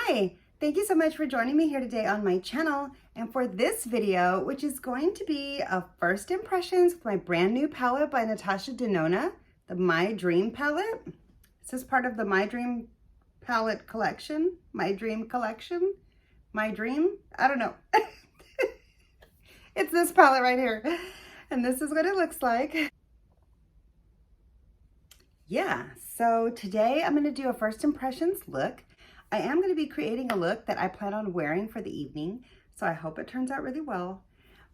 Hi, thank you so much for joining me here today on my channel. And for this video, which is going to be a first impressions with my brand new palette by Natasha Denona, the My Dream palette. This is part of the My Dream palette collection, My Dream collection, My Dream, I don't know. It's this palette right here. And this is what it looks like. Yeah, so today I'm going to do a first impressions look. I am going to be creating a look that I plan on wearing for the evening, so I hope it turns out really well.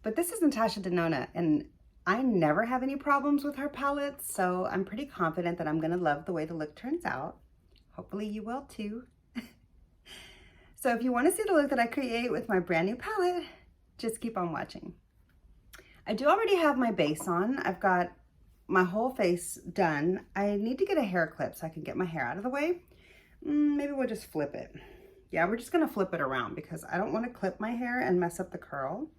But this is Natasha Denona, and I never have any problems with her palettes, so I'm pretty confident that I'm going to love the way the look turns out. Hopefully you will too. So if you want to see the look that I create with my brand new palette, just keep on watching. I do already have my base on. I've got my whole face done. I need to get a hair clip so I can get my hair out of the way. Maybe we'll just flip it. Yeah, we're just gonna flip it around because I don't want to clip my hair and mess up the curl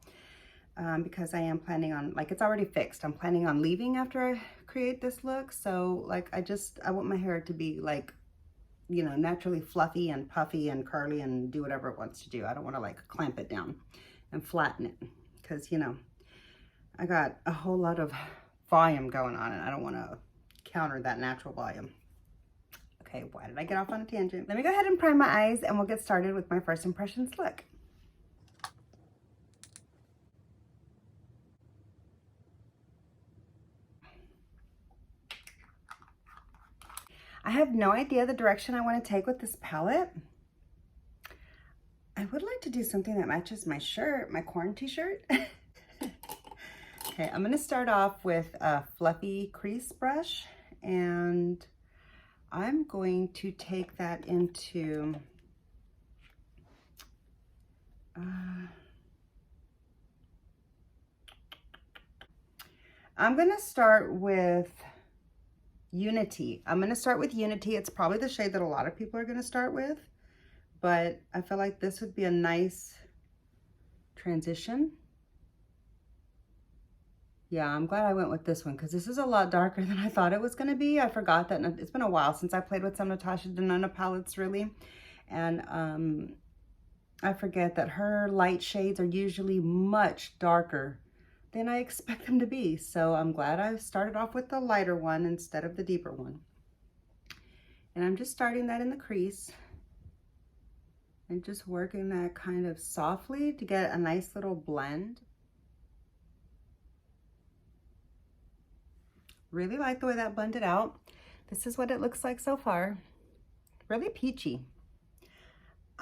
because I am planning on, like, it's already fixed. I'm planning on leaving after I create this look. So like, I want my hair to be like, you know, naturally fluffy and puffy and curly and do whatever it wants to do. I don't want to like clamp it down and flatten it because, you know, I got a whole lot of volume going on and I don't want to counter that natural volume. Okay, why did I get off on a tangent? Let me go ahead and prime my eyes and we'll get started with my first impressions look. I have no idea the direction I want to take with this palette. I would like to do something that matches my shirt, my corn t-shirt. Okay, I'm going to start off with a fluffy crease brush, and I'm going to take that into I'm going to start with Unity. I'm going to start with Unity. It's probably the shade that a lot of people are going to start with, but I feel like this would be a nice transition. Yeah, I'm glad I went with this one because this is a lot darker than I thought it was going to be. I forgot that it's been a while since I played with some Natasha Denona palettes, really. And I forget that her light shades are usually much darker than I expect them to be. So I'm glad I started off with the lighter one instead of the deeper one. And I'm just starting that in the crease and just working that kind of softly to get a nice little blend. Really like the way that blended out. This is what it looks like so far. Really peachy.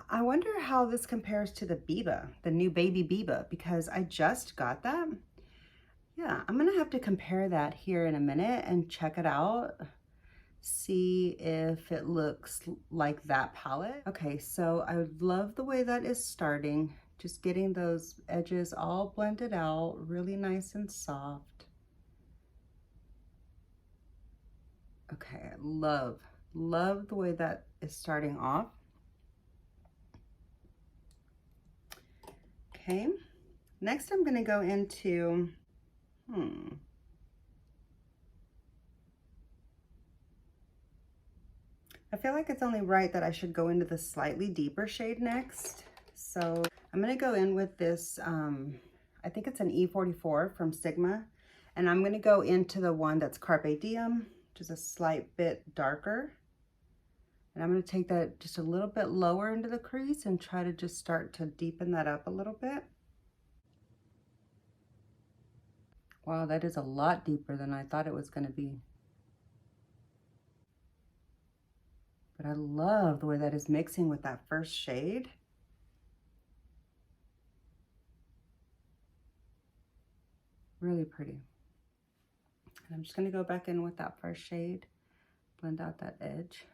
I wonder how this compares to the Biba, the new baby Biba, because I just got that. Yeah, I'm gonna have to compare that here in a minute and check it out. See if it looks like that palette. Okay, so I love the way that is starting. Just getting those edges all blended out, really nice and soft. Okay, I love the way that is starting off. Okay, next I'm gonna go into, I feel like it's only right that I should go into the slightly deeper shade next. So I'm gonna go in with this, I think it's an E44 from Sigma, and I'm gonna go into the one that's Carpe Diem, which is a slight bit darker. And I'm going to take that just a little bit lower into the crease and try to just start to deepen that up a little bit. Wow, that is a lot deeper than I thought it was going to be. But I love the way that is mixing with that first shade. Really pretty. And I'm just going to go back in with that first shade, blend out that edge.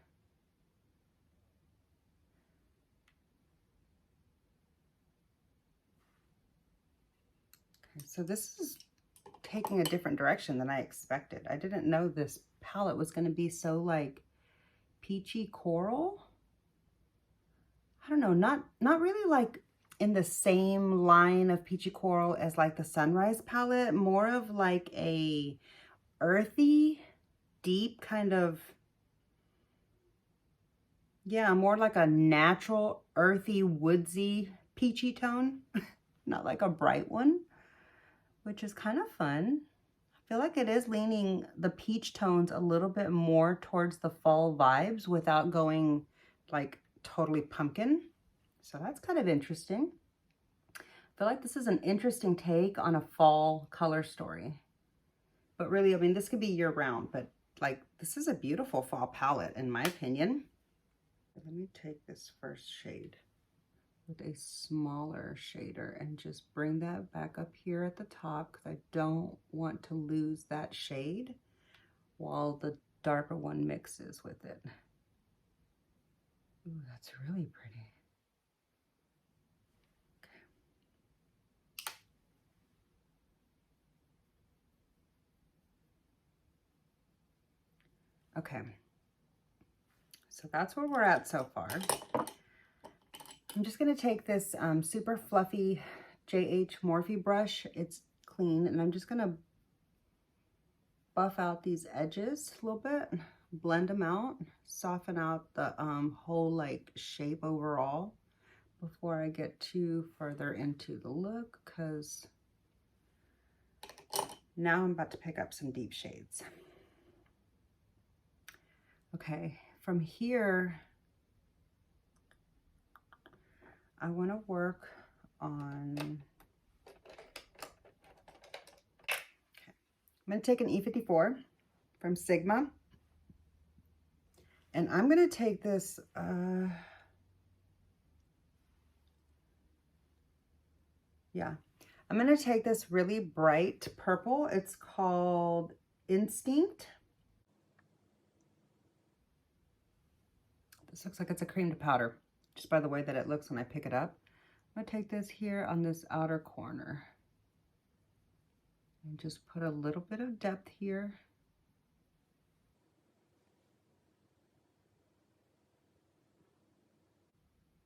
Okay, so this is taking a different direction than I expected. I didn't know this palette was going to be so like peachy coral. I don't know, not really like in the same line of peachy coral as like the Sunrise palette, more of like a earthy, deep kind of Yeah, more like a natural, earthy, woodsy, peachy tone. Not like a bright one, which is kind of fun. I feel like it is leaning the peach tones a little bit more towards the fall vibes without going like totally pumpkin. So that's kind of interesting. I feel like this is an interesting take on a fall color story. But really, I mean, this could be year round, but like this is a beautiful fall palette in my opinion. Let me take this first shade with a smaller shader and just bring that back up here at the top because I don't want to lose that shade while the darker one mixes with it. Ooh, that's really pretty. Okay, so that's where we're at so far. I'm just gonna take this super fluffy JH Morphe brush. It's clean, and I'm just gonna buff out these edges a little bit, blend them out, soften out the whole like shape overall before I get too further into the look, because now I'm about to pick up some deep shades. Okay, from here, I want to work on, okay, I'm going to take an E54 from Sigma, and I'm going to take this, yeah, I'm going to take this really bright purple. It's called Instinct. This looks like it's a cream to powder, just by the way that it looks when I pick it up. I'm gonna take this here on this outer corner and just put a little bit of depth here.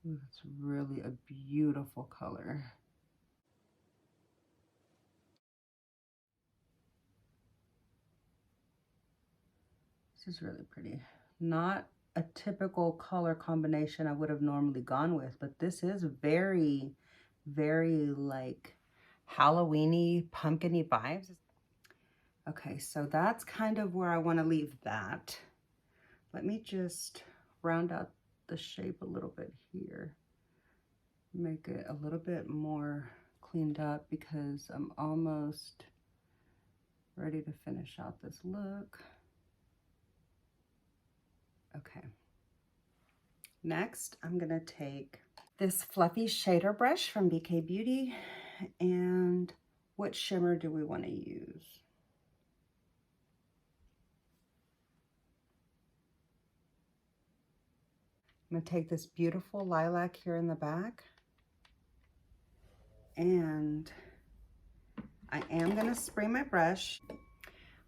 Ooh, it's really a beautiful color. This is really pretty. Not a typical color combination I would have normally gone with, but this is very, very like Halloween-y, pumpkin-y vibes. Okay, so that's kind of where I want to leave that. Let me just round out the shape a little bit here. Make it a little bit more cleaned up because I'm almost ready to finish out this look. Okay. Next, I'm gonna take this fluffy shader brush from BK Beauty, and what shimmer do we want to use? I'm gonna take this beautiful lilac here in the back, and I am gonna spray my brush.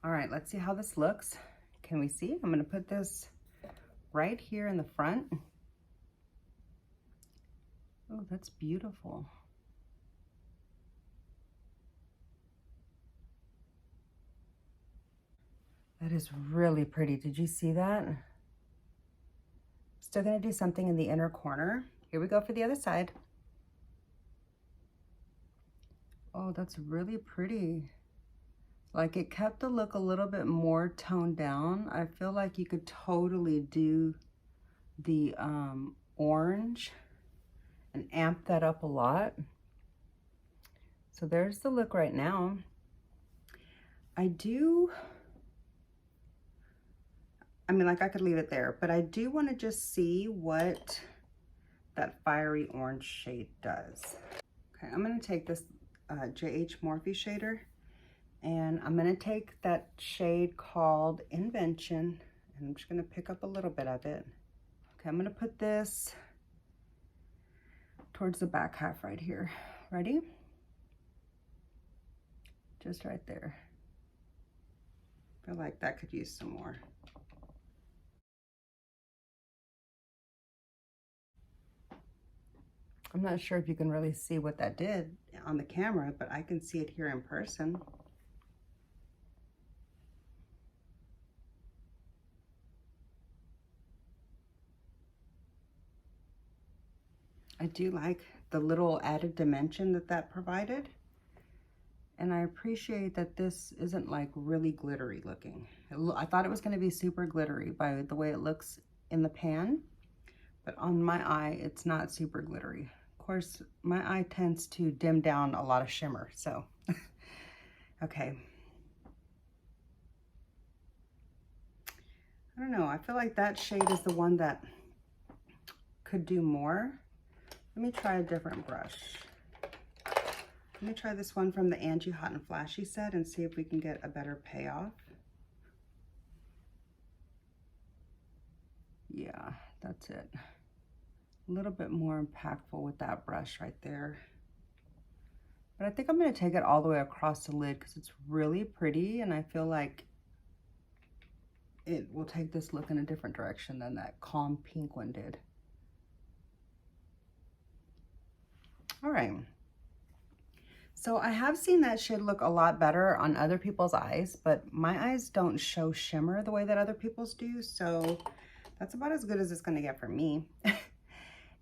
All right, let's see how this looks. Can we see? I'm gonna put this right here in the front. Oh, that's beautiful. That is really pretty. Did you see that? Still gonna do something in the inner corner. Here we go for the other side. Oh, that's really pretty. Like, it kept the look a little bit more toned down. I feel like you could totally do the orange and amp that up a lot. So there's the look right now. I mean, like, I could leave it there, but I do want to just see what that fiery orange shade does. Okay, I'm going to take this JH Morphe shader, and I'm going to take that shade called Invention, and I'm just going to pick up a little bit of it. Okay, I'm going to put this towards the back half right here. Ready? Just right there. I feel like that could use some more. I'm not sure if you can really see what that did on the camera, but I can see it here in person. I do like the little added dimension that provided. And I appreciate that this isn't like really glittery looking. I thought it was going to be super glittery by the way it looks in the pan, but on my eye, it's not super glittery. Of course, my eye tends to dim down a lot of shimmer, so. Okay. I don't know, I feel like that shade is the one that could do more. Let me try a different brush. Let me try this one from the Angie Hot and Flashy set and see if we can get a better payoff. Yeah, that's it. A little bit more impactful with that brush right there. But I think I'm going to take it all the way across the lid because it's really pretty, and I feel like it will take this look in a different direction than that calm pink one did. All right. So I have seen that shade look a lot better on other people's eyes, but my eyes don't show shimmer the way that other people's do, so that's about as good as it's going to get for me.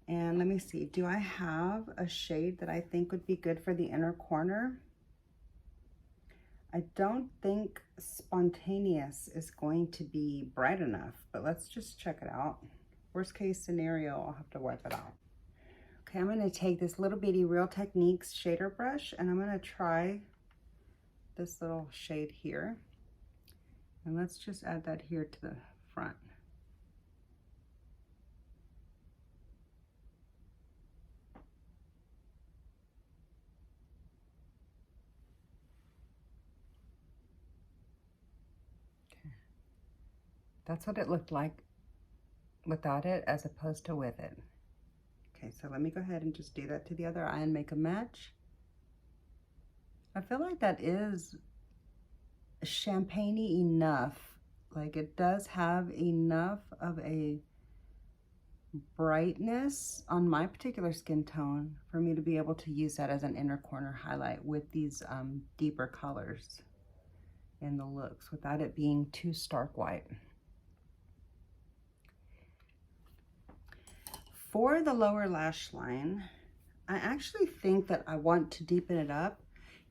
And let me see, do I have a shade that I think would be good for the inner corner? I don't think Spontaneous is going to be bright enough, but let's just check it out. Worst case scenario, I'll have to wipe it out. Okay, I'm going to take this little bitty Real Techniques shader brush and I'm going to try this little shade here. And let's just add that here to the front. Okay. That's what it looked like without it as opposed to with it. Okay, so let me go ahead and just do that to the other eye and make a match. I feel like that is champagne-y enough. Like it does have enough of a brightness on my particular skin tone for me to be able to use that as an inner corner highlight with these deeper colors in the looks without it being too stark white. For the lower lash line, I actually think that I want to deepen it up.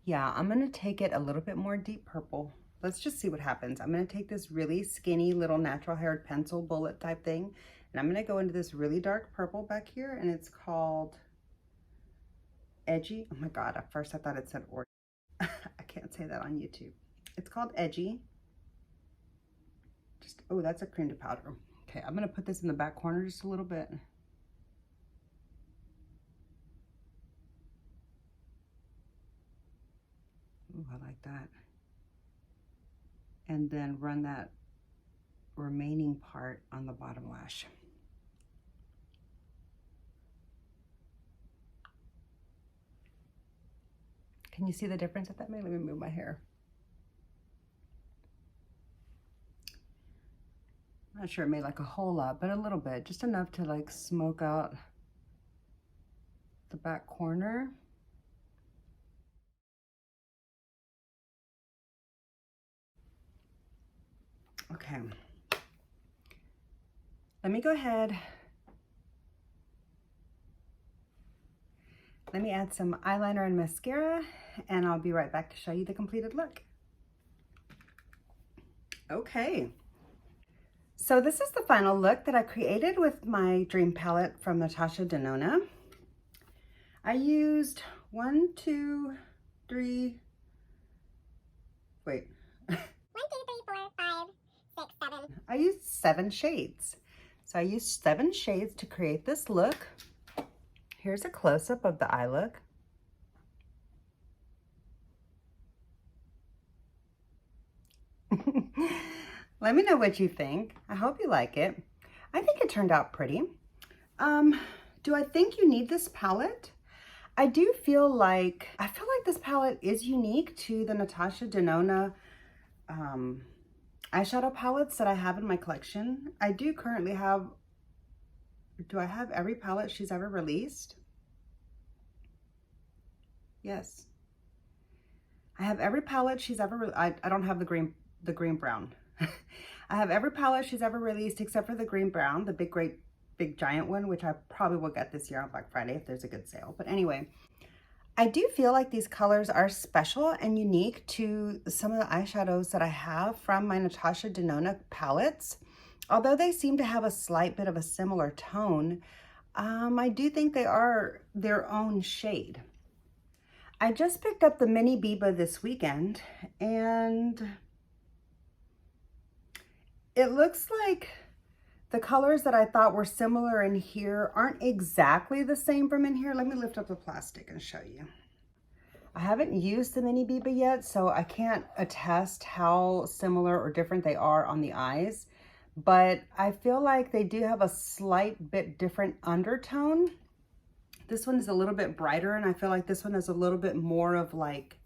Yeah, I'm going to take it a little bit more deep purple. Let's just see what happens. I'm going to take this really skinny little natural haired pencil bullet type thing, and I'm going to go into this really dark purple back here, and it's called Edgy. Oh my God, at first I thought it said or. I can't say that on YouTube. It's called Edgy. Just, oh, that's a cream to powder. Okay, I'm going to put this in the back corner just a little bit. Ooh, I like that. And then run that remaining part on the bottom lash. Can you see the difference that that made? Let me move my hair. I'm not sure it made like a whole lot, but a little bit, just enough to like smoke out the back corner. Okay, let me go ahead. Let me add some eyeliner and mascara, and I'll be right back to show you the completed look. Okay, so this is the final look that I created with my Dream Palette from Natasha Denona. I used 1, 2, 3, wait. 1, 2, 3, 4, 5, 6, 7. I used 7 shades. So I used 7 shades to create this look. Here's a close-up of the eye look. Let me know what you think. I hope you like it. I think it turned out pretty. Do I think you need this palette? I do feel like, this palette is unique to the Natasha Denona eyeshadow palettes that I have in my collection. I do currently have, do I have every palette she's ever released? Yes. I have every palette she's ever, I don't have the green brown. I have every palette she's ever released except for the green brown, the big great big giant one, which I probably will get this year on Black Friday if there's a good sale. But anyway, I do feel like these colors are special and unique to some of the eyeshadows that I have from my Natasha Denona palettes. Although they seem to have a slight bit of a similar tone, I do think they are their own shade. I just picked up the mini Biba this weekend, and it looks like the colors that I thought were similar in here aren't exactly the same from in here. Let me lift up the plastic and show you. I haven't used the mini Biba yet, so I can't attest how similar or different they are on the eyes, but I feel like they do have a slight bit different undertone. This one is a little bit brighter, and I feel like this one is a little bit more of like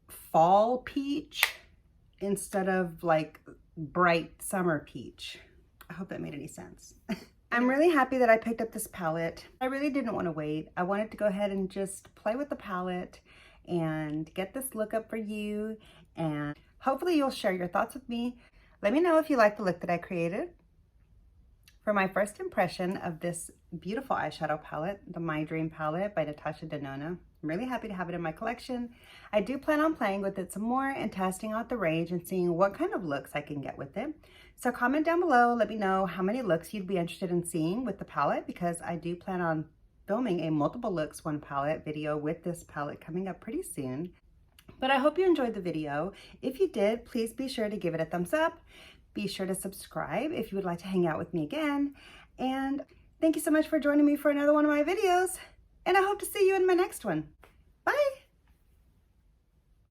fall peach instead of like bright summer peach. I hope that made any sense. I'm really happy that I picked up this palette. I really didn't want to wait. I wanted to go ahead and just play with the palette and get this look up for you, and hopefully you'll share your thoughts with me. Let me know if you like the look that I created. For my first impression of this beautiful eyeshadow palette, the My Dream palette by Natasha Denona, I'm really happy to have it in my collection. I do plan on playing with it some more and testing out the range and seeing what kind of looks I can get with it. So comment down below, let me know how many looks you'd be interested in seeing with the palette, because I do plan on filming a multiple looks one palette video with this palette coming up pretty soon. But I hope you enjoyed the video. If you did, please be sure to give it a thumbs up. Be sure to subscribe if you would like to hang out with me again. And thank you so much for joining me for another one of my videos. And I hope to see you in my next one. Bye.